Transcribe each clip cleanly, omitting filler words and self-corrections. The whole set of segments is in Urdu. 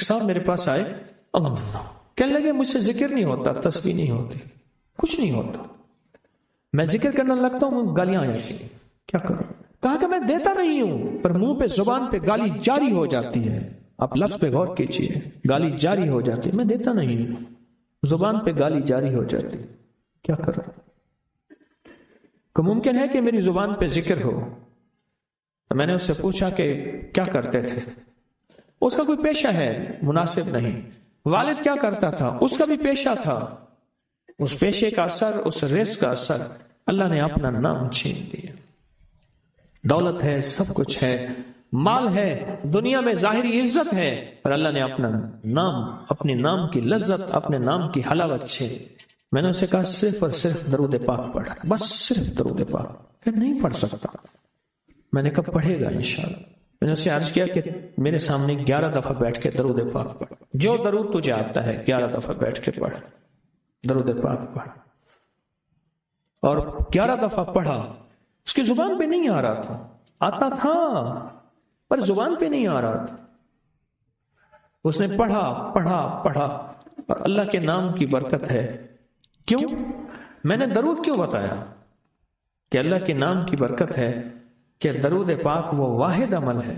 صاحب میرے پاس آئے، اللہ کہنے لگے مجھ سے ذکر نہیں ہوتا، تسبیح نہیں ہوتی، کچھ نہیں ہوتا، میں ذکر کرنے لگتا ہوں گالیاں آ جاتی ہیں، کیا کروں؟ کہا کہ میں دیتا نہیں ہوں، پر منہ پہ زبان پہ گالی جاری ہو جاتی ہے. آپ لفظ پہ غور کیجئے، گالی جاری ہو جاتی ہے، میں دیتا نہیں ہوں، زبان پہ گالی جاری ہو جاتی، کیا کروں؟ کہ ممکن ہے کہ میری زبان پہ ذکر ہو. تو میں نے اس سے پوچھا کہ کیا کرتے تھے؟ اس کا کوئی پیشہ ہے مناسب نہیں. والد کیا کرتا تھا؟ اس کا بھی پیشہ تھا. اس پیشے کا اثر، اس رزق کا اثر، اللہ نے اپنا نام چھین دیا. دولت ہے، سب کچھ ہے، مال ہے، دنیا میں ظاہری عزت ہے، پر اللہ نے اپنا نام، اپنے نام کی لذت، اپنے نام کی حلاوت چھین. میں نے اسے کہا صرف اور صرف درود پاک پڑھ، بس صرف درود پاک. کہ نہیں پڑھ سکتا. میں نے کہا پڑھے گا انشاءاللہ. میں نے اسے عرض کیا کہ میرے سامنے 11 دفعہ بیٹھ کے درود پاک پڑھ، جو درود تجھے آتا ہے 11 دفعہ بیٹھ کے پڑھ، درود پاک پڑھ. اور 11 دفعہ پڑھا. اس کی زبان پہ نہیں آ رہا تھا، آتا تھا پر زبان پہ نہیں آ رہا تھا. اس نے پڑھا پڑھا پڑھا، اور اللہ کے نام کی برکت ہے. کیوں؟ میں نے درود کیوں بتایا؟ کہ اللہ کے نام کی برکت ہے کہ درود پاک وہ واحد عمل ہے.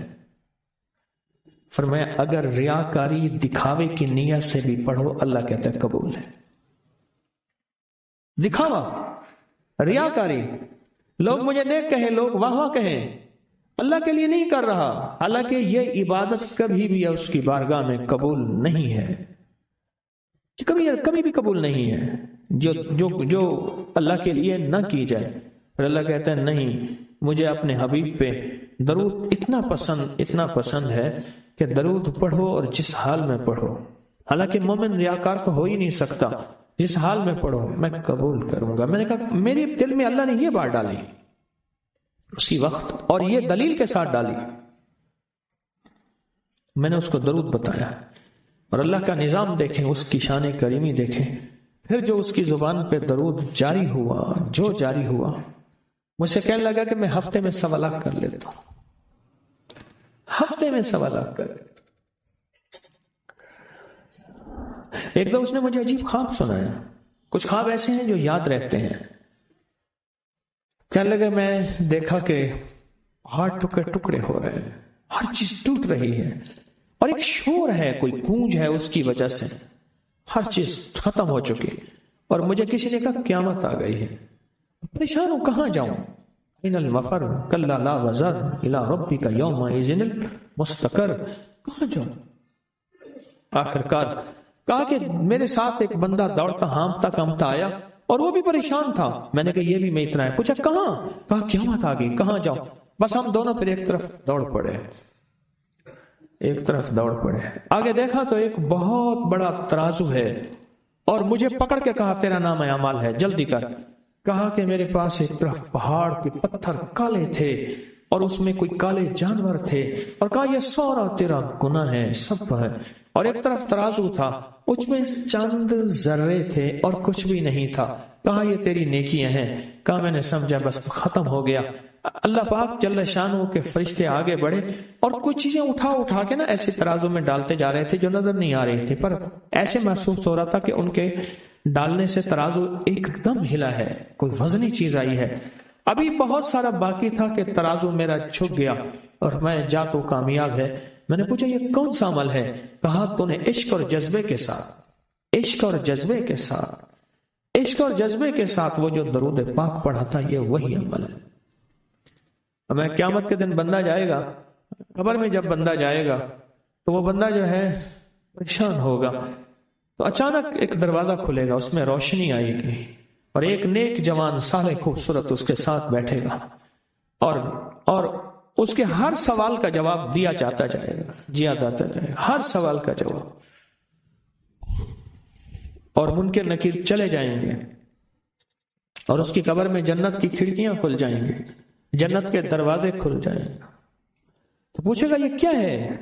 فرمایا اگر ریاکاری، دکھاوے کی نیت سے بھی پڑھو، اللہ کہتا ہے قبول ہے. دکھاوا، ریاکاری، لوگ مجھے نیک کہیں، لوگ واہ واہ کہیں، اللہ کے لیے نہیں کر رہا، حالانکہ یہ عبادت کبھی بھی اس کی بارگاہ میں قبول نہیں ہے، کبھی بھی قبول نہیں ہے جو اللہ کے لیے نہ کی جائے. پھر اللہ کہتا ہے نہیں، مجھے اپنے حبیب پہ درود اتنا پسند ہے کہ درود پڑھو اور جس حال میں پڑھو. حالانکہ مومن ریاکار تو ہو ہی نہیں سکتا، جس حال میں پڑھو میں قبول کروں گا. میں نے کہا میرے دل میں اللہ نے یہ بات ڈالی اسی وقت، اور یہ دلیل کے ساتھ ڈالی. میں نے اس کو درود بتایا، اور اللہ کا نظام دیکھیں، اس کی شان کریمی دیکھیں. پھر جو اس کی زبان پہ درود جاری ہوا، جو جاری ہوا، مجھ سے کہنے لگا کہ میں ہفتے میں 1.25 لاکھ کر لیتا ہوں، ہفتے میں 1.25 لاکھ کر لیتا. ایک دو اس نے مجھے عجیب خواب سنایا. کچھ خواب ایسے ہیں جو یاد رہتے ہیں. کہنے لگے میں دیکھا کہ ہاتھ ٹکڑے ٹکڑے ہو رہے ہیں، ہر چیز ٹوٹ رہی ہے، اور ایک شور ہے، کوئی گونج ہے، اس کی وجہ سے ہر چیز ختم ہو چکی. اور مجھے کسی نے کہا قیامت آ گئی ہے. پریشان ہوں، کہاں جاؤں؟ ان المفر کلا لا وزر الى ربک یومئذ المستقر. کہاں جاؤں؟ آخرکار کہا کہ میرے ساتھ ایک بندہ دوڑتا ہامتا کامتا آیا، اور وہ بھی پریشان تھا. میں نے کہا یہ بھی میں اتنا ہے. پوچھا کہاں؟ کہا قیامت آ گئی، کہاں جاؤں؟ بس ہم دونوں پھر ایک طرف دوڑ پڑے، ایک طرف دوڑ پڑے. آگے دیکھا تو ایک بہت بڑا ترازو ہے، اور مجھے پکڑ کے کہا تیرا نام اعمال ہے، جلدی کر. کہا کہ میرے پاس ایک طرف پہاڑ کے پتھر کالے تھے، اور اس میں کوئی کالے جانور تھے، اور کہا یہ سارا تیرا گناہ ہے، سب ہے. اور ایک طرف ترازو تھا، اس میں چند ذرے تھے اور کچھ بھی نہیں تھا. کہا یہ تیری نیکیاں ہیں. کہا میں نے سمجھا بس ختم ہو گیا. اللہ پاک جل شانہ کے فرشتے آگے بڑھے، اور کچھ چیزیں اٹھا کے نا ایسے ترازو میں ڈالتے جا رہے تھے جو نظر نہیں آ رہی تھی، پر ایسے محسوس ہو رہا تھا کہ ان کے ڈالنے سے ترازو ایک دم ہلا ہے، کوئی وزنی چیز آئی ہے. ابھی بہت سارا باقی تھا کہ ترازو میرا جھک گیا، اور میں جا تو کامیاب ہے. میں نے پوچھا یہ کون سا عمل ہے؟ کہا تو نے عشق اور جذبے کے ساتھ، عشق اور جذبے کے ساتھ، عشق اور جذبے کے ساتھ وہ جو درود پاک پڑھا تھا، یہ وہی عمل ہے. ہمیں قیامت کے دن بندہ جائے گا قبر میں، جب بندہ جائے گا تو وہ بندہ جو ہے پریشان ہوگا. تو اچانک ایک دروازہ کھلے گا، اس میں روشنی آئے گی، اور ایک نیک جوان صالح خوبصورت اس کے ساتھ بیٹھے گا، اور اس کے ہر سوال کا جواب دیا جاتا جائے گا، جیا جاتا جائے گا، ہر سوال کا جواب. اور منکر نکیر چلے جائیں گے، اور اس کی قبر میں جنت کی کھڑکیاں کھل جائیں گی، جنت کے دروازے کھل جائیں گے. تو پوچھے گا یہ کیا ہے؟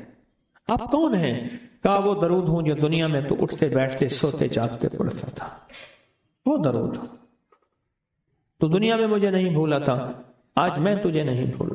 آپ کون ہیں؟ کہا وہ درود ہوں جو دنیا میں تو اٹھتے بیٹھتے سوتے جاگتے پڑھتا تھا، وہ درود. تو دنیا میں مجھے نہیں بھولا تھا، آج میں تجھے نہیں بھول.